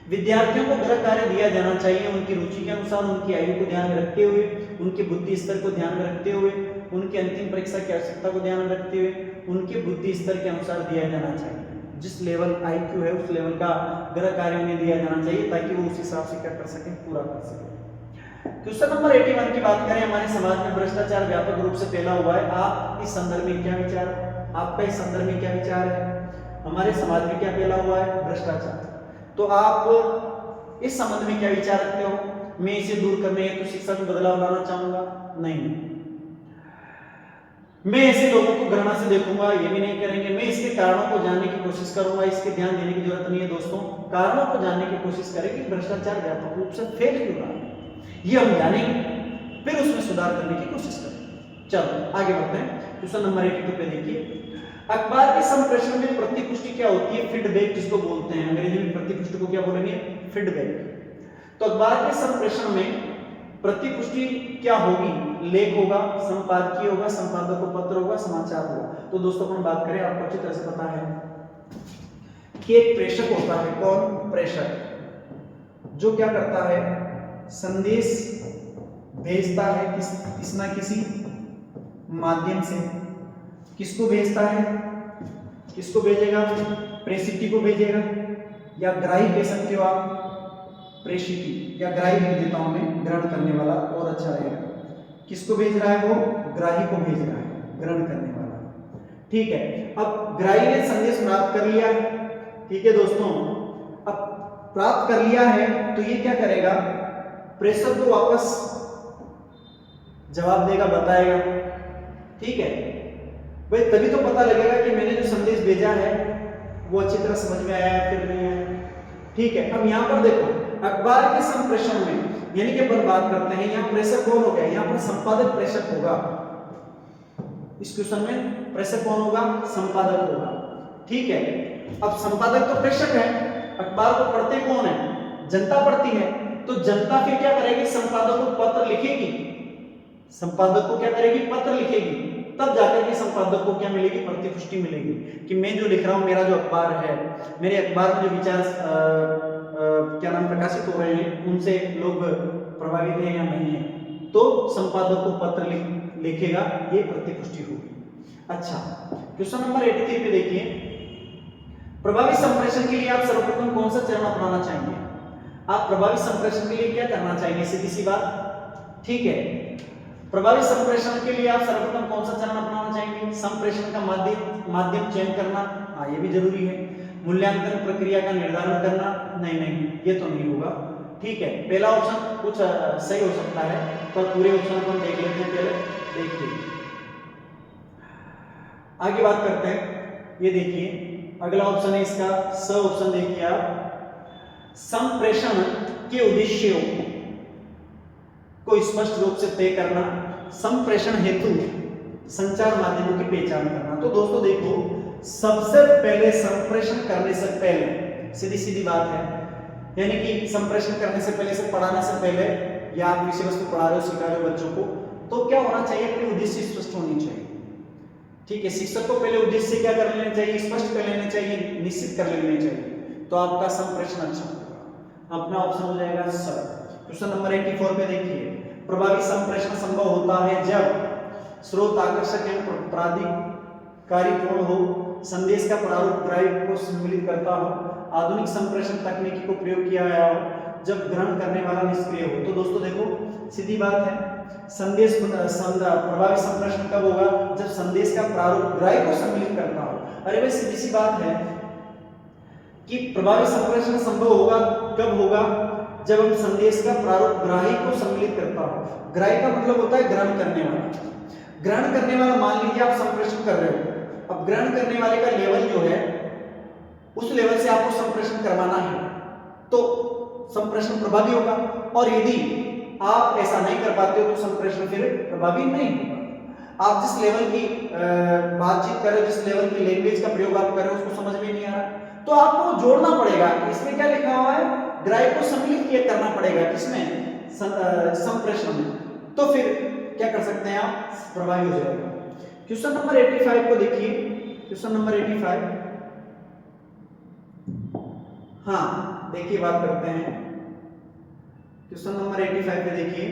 विद्यार्थियों को गृह कार्य दिया जाना चाहिए उनकी रुचि के अनुसार, उनकी आयु को ध्यान में रखते हुए, उनके बुद्धि स्तर को ध्यान में रखते हुए, उनकी अंतिम परीक्षा की आवश्यकता को ध्यान में रखते हुए, उनके बुद्धि स्तर के अनुसार दिया जाना चाहिए। जिस लेवल IQ है उस लेवल का गृह कार्य उन्हें दिया जाना चाहिए, ताकि वो उस हिसाब से क्या कर सकें, पूरा कर सकें। क्वेश्चन नंबर 81 की बात करें, हमारे समाज में भ्रष्टाचार व्यापक रूप से फैला हुआ है। आप इस संदर्भ में क्या विचार, आपका इस संदर्भ में क्या विचार है? हमारे समाज में क्या फैला हुआ है? भ्रष्टाचार। तो आप इस संबंध में क्या विचार रखते हो? मैं इसे दूर करने हेतु शिक्षा में बदलाव लाना चाहूंगा? नहीं। मैं ऐसे लोगों को घृणा से देखूंगा? ये भी नहीं करेंगे। मैं इसके कारणों को जानने की कोशिश करूंगा, इसके ध्यान देने की जरूरत नहीं है दोस्तों। कारणों को जानने की कोशिश करें कि भ्रष्टाचार व्यापक रूप से फैल क्यों रहा है, ये हम जानेंगे, फिर उसमें सुधार करने की कोशिश करें। चलो आगे बढ़ते हैं। क्वेश्चन नंबर 82 पे देखिए, अखबार के संप्रेषण में प्रतिपुष्टि क्या होती है? फीडबैक जिसको बोलते हैं, अंग्रेजी में प्रतिपुष्टि को क्या बोलेंगे? फीडबैक। तो अखबार के संप्रेषण में प्रतिपुष्टि क्या होगी? लेख होगा, संपादकीय होगा, संपादक पत्र होगा, समाचार होगा। तो दोस्तों अपन बात करें, आपको अच्छी तरह से पता है कि एक प्रेषक होता है। कौन? प्रेषक, जो क्या करता है, संदेश भेजता है किस ना किसी माध्यम से। किसको भेजता है? किसको भेजेगा? प्रेषिकी को भेजेगा, या ग्राही कह सकते हो आप, प्रेषिकी या ग्राही लिख देता हूं मैं, ग्रहण करने वाला और अच्छा रहेगा। किसको भेज रहा है? वो ग्राही को भेज रहा है, ग्रहण करने वाला। ठीक है, अब ग्राही ने संदेश प्राप्त कर लिया है। ठीक है दोस्तों, अब प्राप्त कर लिया है तो ये क्या करेगा? प्रेषक को वापस जवाब देगा, बताएगा। ठीक है, भाई तभी तो पता लगेगा कि मैंने जो संदेश भेजा है वो अच्छी तरह समझ में आया है फिर नहीं आया। ठीक है, अब यहाँ पर देखो अखबार के संप्रेषण में यानी कि अपन बात करते हैं, यहाँ प्रेषक कौन हो गया, यहाँ पर संपादक प्रेषक होगा। इस क्वेश्चन में प्रेषक कौन होगा, संपादक होगा। ठीक है, अब संपादक तो प्रेषक है, अखबार को पढ़ते कौन है, जनता पढ़ती है, तो जनता फिर क्या करेगी, संपादक को पत्र लिखेगी, संपादक को क्या करेगी, पत्र लिखेगी, तब जाकर के संपादक को क्या मिलेगी, प्रतिपुष्टि मिलेगी कि मैं जो लिख रहा हूं, मेरा जो अखबार है, मेरे अखबार में जो विचार क्या नाम प्रकाशित हो रहे हैं उनसे लोग प्रभावित हैं या नहीं है, तो संपादक को पत्र लिखेगा, ये प्रतिपुष्टि होगी। अच्छा, क्वेश्चन नंबर 83 पे देखिए, प्रभावी संप्रेषण के लिए आप सर्वप्रथम कौन सा चरण अपनाना चाहेंगे? आप प्रभावी संप्रेषण के लिए क्या करना चाहेंगे, सीधी सी बात। ठीक है, प्रभावी संप्रेषण के लिए आप सर्वप्रथम कौन सा चरण अपनाना चाहेंगे? संप्रेषण का माध्यम चयन करना, हाँ ये भी जरूरी है। मूल्यांकन प्रक्रिया का निर्धारण करना, नहीं ये तो नहीं होगा। ठीक है, पहला ऑप्शन कुछ सही हो सकता है, पर पूरे ऑप्शन को हम देख लेते हैं, पहले देखिए, आगे बात करते हैं। ये देखिए अगला ऑप्शन है इसका स ऑप्शन, देखिए आप, संप्रेषण के उद्देश्यों को स्पष्ट रूप से तय करना, संप्रेषण हेतु संचार माध्यमों की पहचान करना। तो दोस्तों देखो, सबसे पहले संप्रेषण करने से पहले, सीधी सीधी बात है, यानी कि संप्रेषण करने से पहले, से पढ़ाने से पहले, या आप विषय वस्तु पढ़ा रहे हो, सिखा रहे हो बच्चों को, तो क्या होना चाहिए, अपने उद्देश्य स्पष्ट होनी चाहिए। ठीक है, शिक्षक को पहले उद्देश्य क्या कर लेना चाहिए, स्पष्ट कर लेना चाहिए, निश्चित कर लेना चाहिए, तो आपका संप्रेषण अच्छा होगा। अपना ऑप्शन हो जाएगा स। क्वेश्चन नंबर 84 पे देखिए, प्रभावी संप्रेषण संभव होता है जब स्रोत आकर्षक एवं प्राधिकारिपूर्ण हो, संदेश का प्रारूप ग्राहक को सम्मिलित करता हो, आधुनिक संप्रेषण तकनीकी को प्रयोग किया गया हो, जब ग्रहण करने वाला निष्क्रिय हो। तो दोस्तों देखो सीधी बात है, संदेश प्रभावी संप्रेषण कब होगा, जब संदेश का प्रारूप ग्राहक को सम्मिलित करता हो। अरे भाई सीधी सी बात है कि प्रभावी संप्रेषण संभव होगा कब होगा, जब हम संदेश का प्रारूप ग्राहक को सम्मिलित करता हो। ग्राहक का मतलब होता है ग्रहण करने वाला। ग्रहण करने वाला, मान लीजिए आप संप्रेषण कर रहे हो, अब ग्रहण करने वाले का लेवल जो है, उस लेवल से आपको संप्रेषण करवाना है, तो संप्रेषण प्रभावी होगा। और यदि आप ऐसा नहीं कर पाते हो तो संप्रेषण फिर प्रभावी नहीं होगा। आप जिस लेवल की बातचीत कर रहे हो, जिस लेवल की लैंग्वेज का प्रयोग आप कर रहे हो, उसको समझ में नहीं आ रहा, तो आपको जोड़ना पड़ेगा। इसमें क्या लिखा हुआ है, ग्राहक को सम्मिलित करना पड़ेगा, किसमें, संप्रेषण में, तो फिर क्या कर सकते हैं आप, प्रभावी हो जाएगा। क्वेश्चन नंबर 85 को देखिए, क्वेश्चन नंबर 85, हाँ देखिए बात करते हैं, क्वेश्चन नंबर 85 पे देखिए,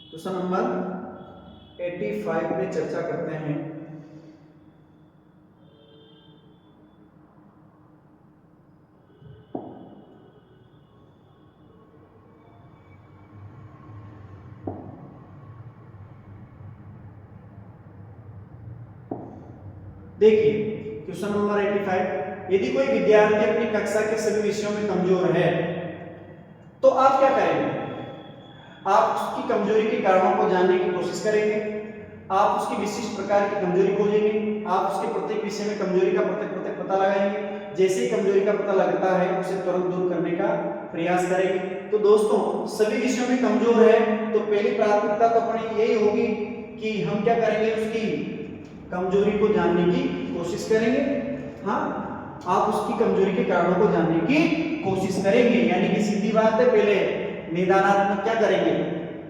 क्वेश्चन नंबर 85 पे चर्चा करते हैं। देखिए क्वेश्चन नंबर 85, यदि कोई विद्यार्थी अपनी कक्षा के सभी विषयों में कमजोर है तो आप क्या करेंगे? आप उसकी कमजोरी के कारणों को जानने की कोशिश करेंगे, आप उसकी विशिष्ट प्रकार की कमजोरी खोजेंगे, आप उसके प्रत्येक विषय में कमजोरी का प्रत्येक पता लगाएंगे, जैसे ही कमजोरी का पता लगता है उसे तुरंत दूर करने का प्रयास करेंगे। तो दोस्तों सभी विषयों में कमजोर है तो पहली प्राथमिकता तो अपनी यही होगी कि हम क्या करेंगे, उसकी कमजोरी को जानने की कोशिश करेंगे। हाँ, आप उसकी कमजोरी के कारणों को जानने की कोशिश करेंगे, यानी कि सीधी बात है, पहले निदानात्मक क्या करेंगे,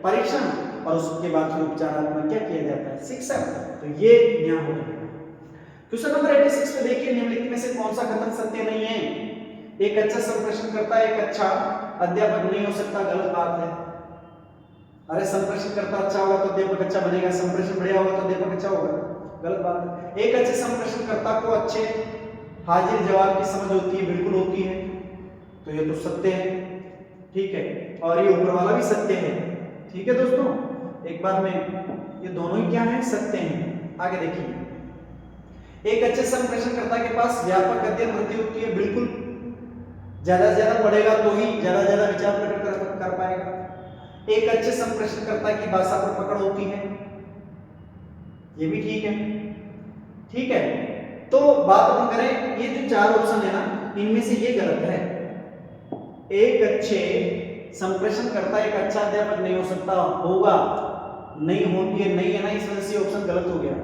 परीक्षण, और उसके बाद फिर उपचारात्मक क्या किया जाता है, शिक्षण। तो ये यहाँ हो जाएगा। क्वेश्चन नंबर 86 पे देखिए, निम्नलिखित में से कौन सा कथन सत्य नहीं है? एक अच्छा संप्रेषणकर्ता एक अच्छा अध्यापक नहीं हो सकता, गलत बात है। अरे संप्रेषणकर्ता अच्छा होगा तो अध्यापक अच्छा बनेगा, संप्रेषण बढ़िया होगा तो अध्यापक अच्छा होगा, गलत बात है। एक अच्छे संप्रेषणकर्ता को अच्छे हाजिर जवाब की समझ होती है, बिल्कुल होती है, तो ये तो सत्य है, ठीक है, और ये ऊपर वाला भी सत्य है, ठीक है दोस्तों। एक बार में ये दोनों ही क्या है, सत्य हैं। आगे देखिए, एक अच्छे संप्रेषणकर्ता के पास व्यापक अध्ययन वृत्ति होती है, बिल्कुल ज्यादा से ज्यादा पढ़ेगा तो ही ज्यादा से ज्यादा विचार प्रकट कर पाएगा। एक अच्छे संप्रेषणकर्ता की भाषा पर पकड़ होती है, ये भी ठीक है। ठीक है, तो बात अपन करें, ये जो चार ऑप्शन है ना, इनमें से ये गलत है। एक अच्छे संप्रेषणकर्ता एक अच्छा अध्यापक नहीं हो सकता, होगा, नहीं होती है, नहीं है ना, इस वजह से ऑप्शन गलत हो गया।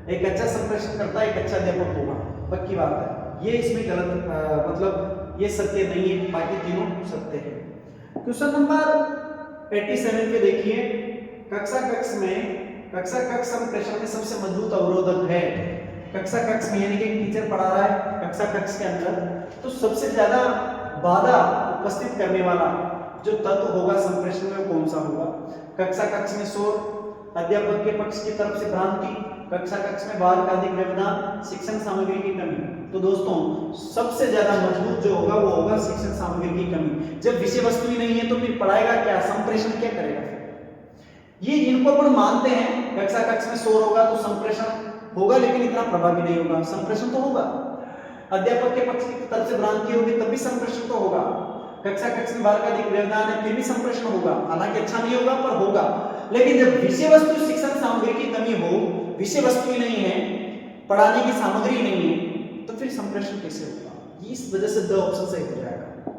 एक अच्छा संप्रेषणकर्ता एक अच्छा अध्यापक होगा, पक्की बात है, ये इसमें गलत मतलब ये सत्य नहीं है, बाकी तीनों सत्य है। क्वेश्चन नंबर 87 पे देखिए, कक्षा कक्ष संप्रेषण में सबसे मजबूत अवरोधक है। कक्षा कक्ष में यानी कि टीचर पढ़ा रहा है कक्षा कक्ष के अंदर, तो सबसे ज्यादा बाधा उपस्थित करने वाला जो तत्व होगा संप्रेषण में, वो कौन सा होगा? कक्षा कक्ष में शोर, अध्यापक के पक्ष की तरफ से भ्रांति, कक्षा कक्ष में बाहर का अधिक व्यवधान, शिक्षण सामग्री की कमी। तो दोस्तों सबसे ज्यादा मजबूत जो होगा वो होगा शिक्षण सामग्री की कमी। जब विषय वस्तु ही नहीं है तो फिर पढ़ाएगा क्या, संप्रेषण क्या करेगा? ये इनको अपन मानते हैं, कक्षा कक्ष में शोर होगा तो संप्रेषण होगा, लेकिन इतना प्रभावी नहीं होगा, संप्रेषण तो होगा। अध्यापक के पक्ष की तरफ से भ्रांति होगी तब भी संप्रेषण तो होगा। कक्षा कक्ष में बाहर का अधिक व्यवधान है फिर भी संप्रेषण होगा, हालांकि अच्छा नहीं होगा पर होगा। लेकिन जब विषय वस्तु शिक्षण सामग्री की कमी हो, विषय वस्तु ही नहीं है, पढ़ाने की सामग्री नहीं है, तो फिर संप्रेषण कैसे होगा? इस वजह से दो ऑप्शन सही हो जाएगा।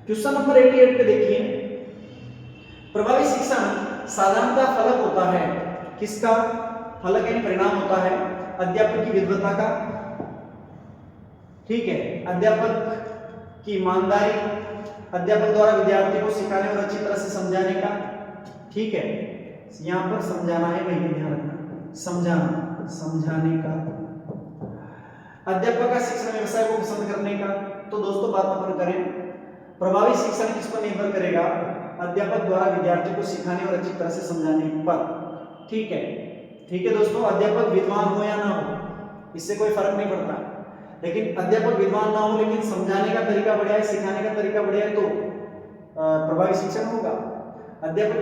क्वेश्चन नंबर 88 पे देखिए, प्रभावी शिक्षण साधारणतः फलक होता है, किसका? फलक यानी परिणाम होता है अध्यापक की विद्वता का, ठीक है, अध्यापक की ईमानदारी, अध्यापक द्वारा विद्यार्थी को सिखाने और अच्छी तरह से समझाने का, ठीक है, यहां पर समझाना है, वही ध्यान रखना, समझाने का, अध्यापक का शिक्षण व्यवसाय को पसंद करने का। तो दोस्तों बात अपन करें, प्रभावी शिक्षण किस पर निर्भर करेगा? अध्यापक द्वारा विद्यार्थी को सिखाने और अच्छी तरह से समझाने पर, ठीक है। ठीक है दोस्तों, अध्यापक विद्वान हो या ना हो इससे कोई फर्क नहीं पड़ता, लेकिन अध्यापक विद्वान ना हो लेकिन समझाने का तरीका बढ़िया है, सिखाने का तरीका बढ़िया है, तो प्रभावी शिक्षण होगा। अध्यापक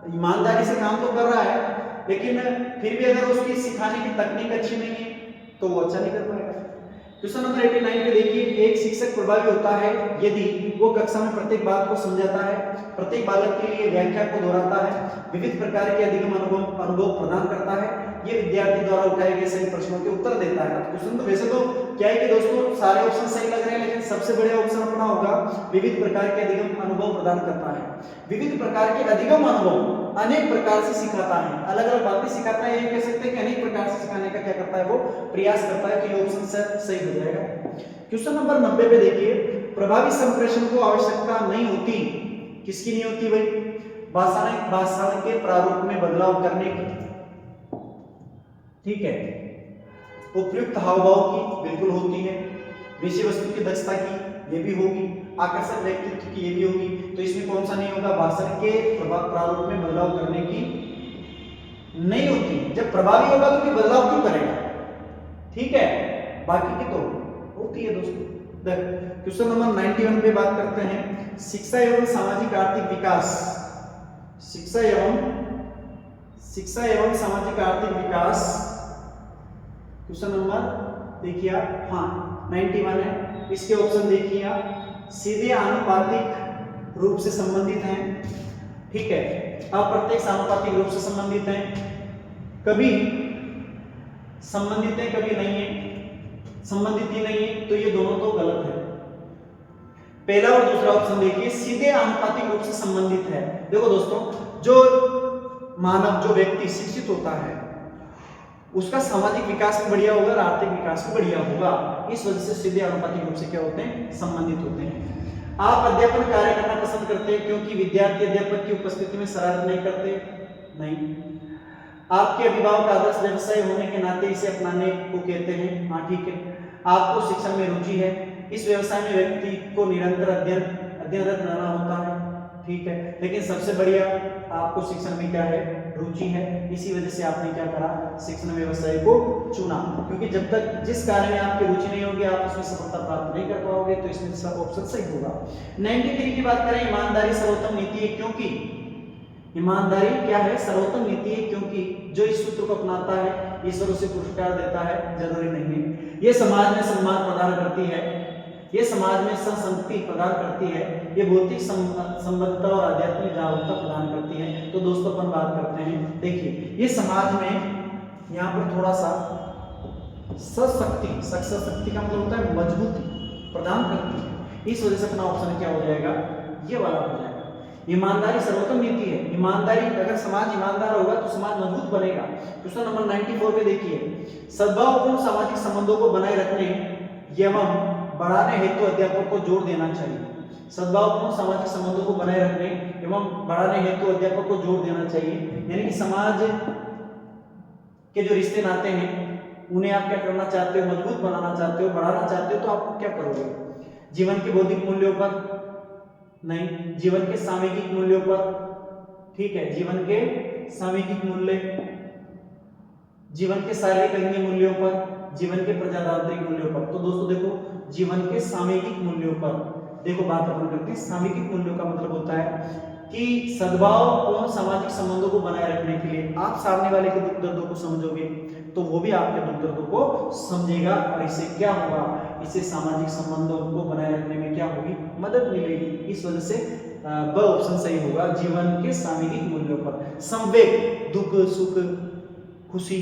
ईमानदारी से काम तो कर रहा है, लेकिन फिर भी अगर उसकी सिखाने की तकनीक अच्छी नहीं है तो वो अच्छा नहीं कर पाएगा। क्वेश्चन नंबर 89 पे देखिए, एक शिक्षक प्रभावी होता है यदि वो कक्षा में प्रत्येक बात को समझाता है, प्रत्येक बालक के लिए व्याख्या को दोहराता है, विविध प्रकार के अधिगम अनुभव प्रदान करता है, ये विद्यार्थी द्वारा उठाए गए सभी प्रश्नों के उत्तर देता है। क्वेश्चन तो वैसे तो क्या है कि दोस्तों सारे ऑप्शन सही लग रहे हैं, लेकिन सबसे बढ़िया ऑप्शन अपना होगा विविध प्रकार के अधिगम अनुभव प्रदान करता है। विविध प्रकार के अधिगम अनुभव अनेक प्रकार से सिखाता है, अलग अलग बातें सिखाता है, ये कह सकते हैं कि अनेक प्रकार से सिखाने का क्या करता है, वो प्रयास करता है, कि ये ऑप्शन सही हो जाएगा। क्वेश्चन नंबर 90 पे देखिए, प्रभावी संप्रेषण को आवश्यकता नहीं होती, किसकी नहीं होती भाई? भाषा के प्रारूप में बदलाव करने की, ठीक है, उपयुक्त हावभाव की बिल्कुल होती है, विषय वस्तु की दक्षता की ये भी होगी, आकर्षक व्यक्तित्व की ये भी होगी, तो इसमें कौन सा नहीं होगा? भाषण के प्रारूप में बदलाव करने की नहीं होती। जब प्रभावी होगा तो बदलाव क्यों करेगा, ठीक है, बाकी की तो होती है दोस्तों। क्वेश्चन नंबर 91 पे बात करते हैं, शिक्षा एवं सामाजिक आर्थिक विकास, शिक्षा एवं सामाजिक आर्थिक विकास, क्वेश्चन नंबर देखिए आप, हाँ 91 है, इसके ऑप्शन देखिए आप, सीधे आनुपातिक रूप से संबंधित हैं, ठीक है, अप्रत्यक्ष आनुपातिक रूप से संबंधित हैं, कभी संबंधित है कभी नहीं है, संबंधित ही नहीं है, तो ये दोनों तो गलत है। पहला और दूसरा ऑप्शन देखिए, सीधे आनुपातिक रूप से संबंधित है। देखो दोस्तों, जो मानव जो व्यक्ति शिक्षित होता है उसका सामाजिक विकास भी बढ़िया होगा और आर्थिक विकास भी बढ़िया होगा, इस वजह से सीधे आनुपातिक रूप से क्या होते हैं? संबंधित होते हैं। आप अध्यापन कार्य करना पसंद करते हैं क्योंकि विद्यार्थी अध्यापक की उपस्थिति में शरारत नहीं करते? नहीं। आपके अभिभावक आदर्श व्यवसाय होने के नाते इसे अपनाने को कहते हैं? हाँ ठीक है। आपको शिक्षण में रुचि है, इस व्यवसाय में व्यक्ति को निरंतर अध्ययनरत रहना होता है, ठीक है, लेकिन सबसे बढ़िया आपको शिक्षण में क्या है? रुचि है, इसी वजह से आपने क्या करा? शिक्षण व्यवसाय को चुना, क्योंकि जब तक जिस कार्य में आपकी रुचि नहीं होगी आप उसमें सफलता प्राप्त नहीं कर पाओगे, तो इसमें सब ऑप्शन सही होगा। 93 की बात करें, ईमानदारी सर्वोत्तम नीति है क्योंकि, ईमानदारी क्या है? सर्वोत्तम नीति है क्योंकि जो इस सूत्र को अपनाता है ईश्वर उसे पुरस्कार देता है? जरूरी नहीं है। ये समाज में सम्मान प्रदान करती है, ये समाज में संस्कृति प्रदान करती है, ये भौतिक संबद्धता और आध्यात्मिक जागरूकता प्रदान करती है। तो दोस्तों अपन बात करते हैं, देखिए ये समाज में यहाँ पर थोड़ा सा सशक्ति, शक्ति का मतलब होता है मजबूती प्रदान करती है। इस वजह से अपना ऑप्शन क्या हो जाएगा, ये वाला हो जाएगा। ईमानदारी सर्वोत्तम नीति है। ईमानदारी, अगर समाज ईमानदार होगा तो समाज मजबूत बनेगा। क्वेश्चन नंबर 94 पे देखिए, सद्भावपूर्ण सामाजिक संबंधों को बनाए रखने एवं बढ़ाने हेतु अध्यापक को जोर देना चाहिए। सद्भावपूर्ण सामाजिक संबंधों को बनाए रखने एवं बढ़ाने हेतु अध्यापक को जोर देना चाहिए। यानी कि समाज के जो रिश्ते नाते हैं उन्हें आप क्या करना चाहते हो, मजबूत बनाना चाहते हो, बढ़ाना चाहते हो, तो आप क्या करोगे? जीवन के बौद्धिक मूल्यों पर नहीं, जीवन के सामाजिक मूल्यों पर, ठीक है, जीवन के सामाजिक मूल्य, जीवन के शारीरिक मूल्यों पर, जीवन के प्रजातांत्रिक मूल्यों पर। तो दोस्तों देखो, जीवन के सामाजिक मूल्यों पर देखो बात अपन करते हैं। सामाजिक मूल्यों का मतलब होता है कि सद्भावपूर्ण सामाजिक संबंधों को बनाए रखने के लिए आप सामने वाले के दुख दर्दों को समझोगे तो वो भी आपके दुख दर्दों को समझेगा, और इससे क्या होगा, इससे सामाजिक संबंधों को बनाए रखने में क्या होगी, मदद मिलेगी। इस वजह से ब ऑप्शन सही होगा, जीवन के सामाजिक मूल्यों पर। संवेग, दुख सुख खुशी,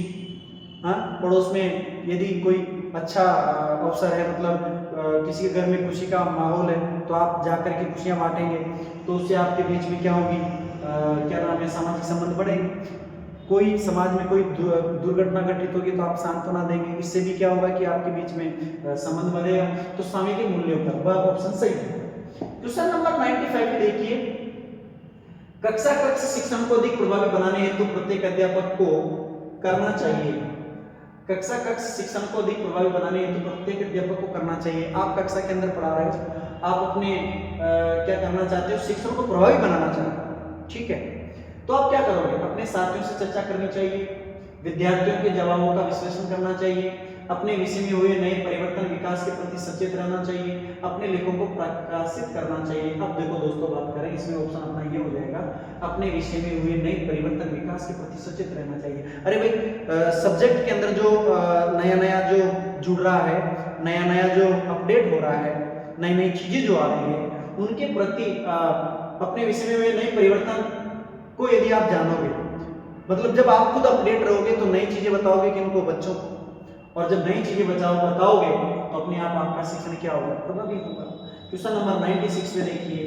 हाँ, पड़ोस में यदि कोई अच्छा अवसर है, मतलब किसी के घर में खुशी का माहौल है तो आप जाकर के खुशियां बांटेंगे, तो उससे आपके बीच में क्या होगी, क्या नाम है, सामाजिक संबंध बढ़ेंगे। कोई समाज में कोई दुर्घटना घटित होगी तो आप सांत्वना देंगे, इससे भी क्या होगा कि आपके बीच में संबंध बढ़ेगा। तो सामाजिक मूल्यों पर वह ऑप्शन सही है। क्वेश्चन नंबर 95 पे देखिए, कक्षा कक्ष शिक्षण को अधिक प्रभावी बनाने हेतु प्रत्येक अध्यापक को करना चाहिए। कक्षा कक्ष शिक्षण को अधिक प्रभावी बनाने हेतु प्रत्येक अध्यापक को करना चाहिए। आप कक्षा के अंदर पढ़ा रहे हो, आप अपने क्या करना चाहते हो, शिक्षण को प्रभावी बनाना चाहते हो, ठीक है, तो आप क्या करोगे, अपने साथियों से चर्चा करनी चाहिए, विद्यार्थियों के जवाबों का विश्लेषण करना चाहिए, अपने विषय में हुए नए परिवर्तन विकास के प्रति सचेत रहना चाहिए, अपने लेखों को प्रकाशित करना चाहिए। अब देखो दोस्तों बात करें, इसमें ऑप्शन अपना ये हो जाएगा, अपने विषय में हुए नए परिवर्तन विकास के प्रति सचेत रहना चाहिए। अरे भाई, सब्जेक्ट के अंदर जो नया नया जो जुड़ रहा है, नया नया जो अपडेट हो रहा है, नई नई चीजें जो आ रही है, उनके प्रति अपने विषय में हुए नए परिवर्तन को यदि आप जानोगे, मतलब जब आप खुद अपडेट रहोगे तो नई चीजें बताओगे कि उनको बच्चों को, और जब नई चीजें बताओगे तो अपने आप आपका शिक्षण क्या होगा, प्रभावी होगा। क्वेश्चन नंबर 96 में देखिए,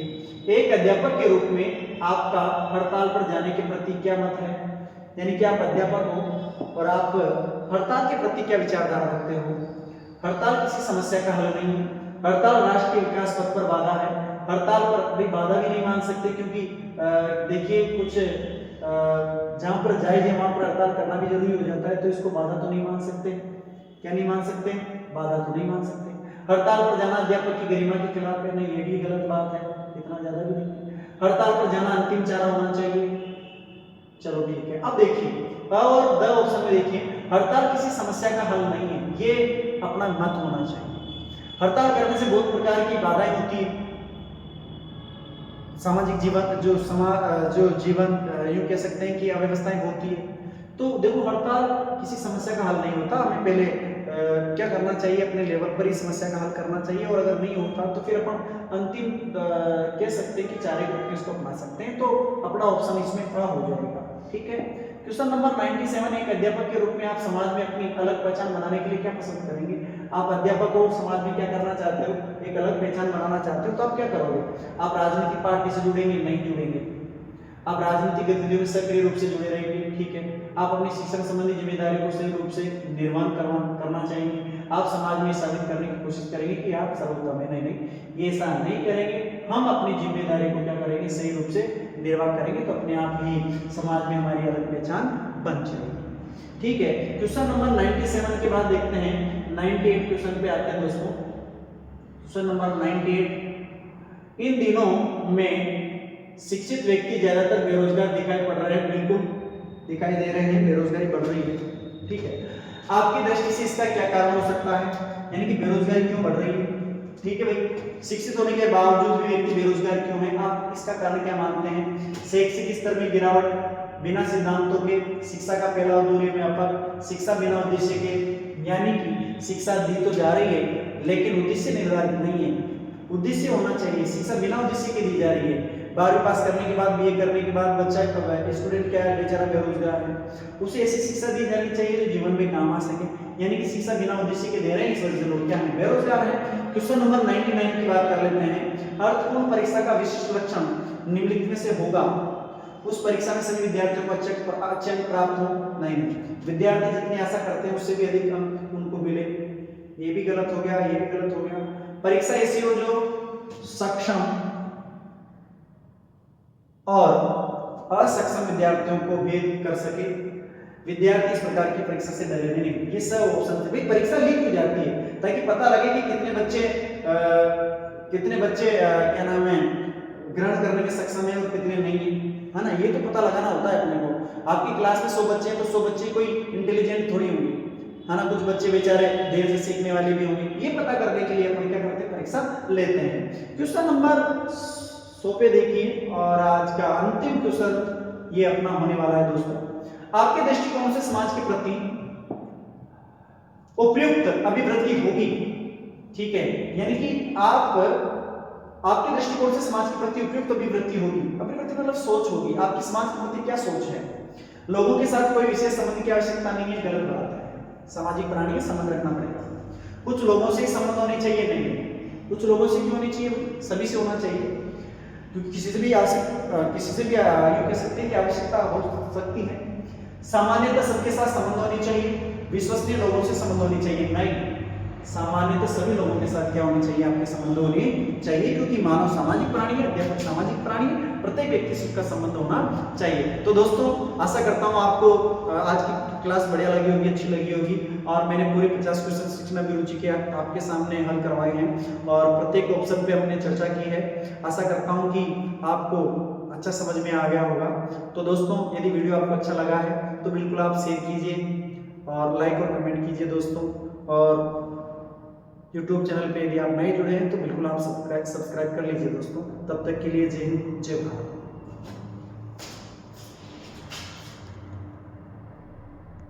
एक अध्यापक के रूप में आपका हड़ताल पर जाने के प्रति क्या मत है। यानी कि आप अध्यापक हो और आप हड़ताल के प्रति क्या विचारधारा रखते हो। हड़ताल किसी समस्या का हल नहीं है, हड़ताल राष्ट्र के विकास पथ पर बाधा है। हड़ताल पर भी बाधा भी नहीं मान सकते, क्योंकि देखिए कुछ जहां पर जायज है वहां पर हड़ताल करना भी जरूरी हो जाता है, तो इसको बाधा तो नहीं मान सकते। क्या नहीं मान सकते, बाधा तो नहीं मान सकते। हड़ताल पर जाना अध्यापक की गरिमा के खिलाफ है, नहीं ये भी गलत बात है, इतना ज्यादा भी नहीं। हड़ताल पर जाना अंतिम चारा होना चाहिए, चलो ठीक है। अब देखिए और द ऑप्शन में देखिए, हड़ताल किसी समस्या का हल नहीं है, ये अपना मत होना चाहिए। हड़ताल करने से बहुत प्रकार की बाधाएं होती है, सामाजिक जीवन जो जीवन यूं कह सकते हैं कि अव्यवस्थाएं होती है। तो देखो हड़ताल किसी समस्या का हल नहीं होता, हमें पहले क्या करना चाहिए, अपने लेवल पर ही समस्या का हल करना चाहिए, और अगर नहीं होता तो फिर अपन अंतिम कह सकते हैं कि चारे को इसको अपना सकते हैं, तो अपना ऑप्शन इसमें खड़ा हो जाएगा, ठीक है। क्वेश्चन नंबर 97, एक अध्यापक के रूप में आप समाज में अपनी अलग पहचान बनाने के लिए क्या पसंद करेंगे। आप अध्यापक हो, समाज में क्या करना चाहते हो, एक अलग पहचान बनाना चाहते हो, तो आप क्या करोगे। आप राजनीतिक पार्टी से जुड़ेंगे, नहीं जुड़ेंगे। आप राजनीतिक गतिविधियों में सक्रिय रूप से जुड़े रहेंगे, ठीक है। आप अपनी शिक्षण संबंधी जिम्मेदारी को सही रूप से निर्वहन करना चाहेंगे। आप समाज में साबित करने की कोशिश करेंगे कि आप सर्वोत्तम है, नहीं, ये ऐसा नहीं करेंगे। हम अपनी जिम्मेदारी को क्या करेंगे, सही रूप से निर्वाह करेंगे, तो अपने आप ही समाज में हमारी अलग पहचान बन जाएगी, ठीक है। क्वेश्चन नंबर 97 के बाद देखते हैं 98 क्वेश्चन पे आते हैं दोस्तों। क्वेश्चन नंबर 98, इन दिनों में शिक्षित व्यक्ति ज्यादातर बेरोजगार दिखाई पड़ रहे हैं, बिल्कुल दिखाई दे रहे हैं, बेरोजगारी बढ़ रही है, ठीक है। आपकी दृष्टि से इसका क्या कारण हो सकता है, यानी कि बेरोजगारी क्यों बढ़ रही है, ठीक है भाई। शिक्षित होने के बावजूद भी व्यक्ति बेरोजगार क्यों है, आप इसका कारण क्या मानते हैं। शैक्षिक स्तर में गिरावट, बिना सिद्धांतों के शिक्षा का पहला अधूरे में अपन शिक्षा बिना उद्देश्य के, यानी कि शिक्षा दी तो जा रही है लेकिन उद्देश्य निर्धारित नहीं है। उद्देश्य होना चाहिए, शिक्षा बिना उद्देश्य के दी जा रही है। 12वीं पास करने के बाद, बीए करने के बाद बच्चा स्टूडेंट क्या है, बेचारा बेरोजगार है, उसे ऐसी शिक्षा दी जानी चाहिए जो जीवन में काम आ सके। यानी कि शिक्षा बिना उद्देश्य के दे रहे हैं, इस वजह से लोग क्या है, बेरोजगार है। क्वेश्चन नंबर 99 की बात कर लेते हैं। अर्थपूर्ण परीक्षा का विशिष्ट लक्षण निम्नलिखित में से होगा। उस परीक्षा में सभी विद्यार्थियों को अच्छे अंक प्राप्त हो, नहीं, विद्यार्थी जितनी आशा करते हैं उससे भी अधिक अंक उनको मिले, ये भी गलत हो गया, ये भी गलत हो गया। परीक्षा ऐसी हो जो सक्षम और असक्षम विद्यार्थियों को भेद कर सके। विद्यार्थी इस प्रकार की परीक्षा से डरे नहीं। ये सब ऑप्शन थे। भाई परीक्षा लीक हो जाती है ताकि पता लगे कि कितने बच्चे क्या नाम है ग्रहण करने में सक्षम है और कितने नहीं है ना। ये तो पता लगाना होता है अपने को। आपकी क्लास में 100 बच्चे हैं तो 100 बच्चे कोई इंटेलिजेंट थोड़ी होंगे, है ना। कुछ बच्चे बेचारे देर से सीखने वाले भी होंगे। ये पता करने के लिए अपन क्या करते हैं, परीक्षा लेते हैं। क्वेश्चन नंबर 100 पे देखिए, और आज का अंतिम क्वेश्चन ये अपना होने वाला है दोस्तों। आपके दृष्टिकोण से समाज के प्रति उपयुक्त अभिवृद्धि होगी, ठीक है, यानी कि आपके दृष्टिकोण से समाज के प्रति उपयुक्त अभिवृद्धि होगी। अभिवृद्धि मतलब सोच होगी, आपकी समाज के प्रति क्या सोच है। लोगों के साथ कोई विशेष संबंध की आवश्यकता नहीं है, गलत बात है। सामाजिक प्राणी का संबंध रखना पड़ेगा। कुछ लोगों से ही संबंध होने चाहिए, नहीं, कुछ लोगों से क्यों होनी चाहिए, सभी से होना चाहिए। क्योंकि किसी से भी यूं कह सकते हैं कि आवश्यकता हो सकती है। सामान्यतः सबके साथ संबंध होनी चाहिए, विश्वसनीय लोगों से संबंध होनी चाहिए, नहीं, सामान्यतः सभी लोगों के साथ क्या होनी चाहिए, आपके संबंध होने चाहिए। क्योंकि मानव सामाजिक प्राणी है, अध्यापक सामाजिक प्राणी है, प्रत्येक व्यक्ति से उसका संबंध होना चाहिए। तो दोस्तों आशा करता हूँ आपको आज की क्लास बढ़िया लगी होगी, अच्छी लगी होगी। और मैंने पूरे 50 क्वेश्चन शिक्षण अभिरुचि के आपके सामने हल करवाए हैं और प्रत्येक ऑप्शन पे हमने चर्चा की है। आशा करता हूँ कि आपको अच्छा समझ में आ गया होगा। तो दोस्तों यदि वीडियो आपको अच्छा लगा है तो बिल्कुल आप शेयर कीजिए और लाइक और कमेंट कीजिए दोस्तों। और YouTube चैनल पे यदि आप नए जुड़े हैं तो बिल्कुल आप सब्सक्राइब कर लीजिए दोस्तों। तब तक के लिए जय हिंद, जय भारत।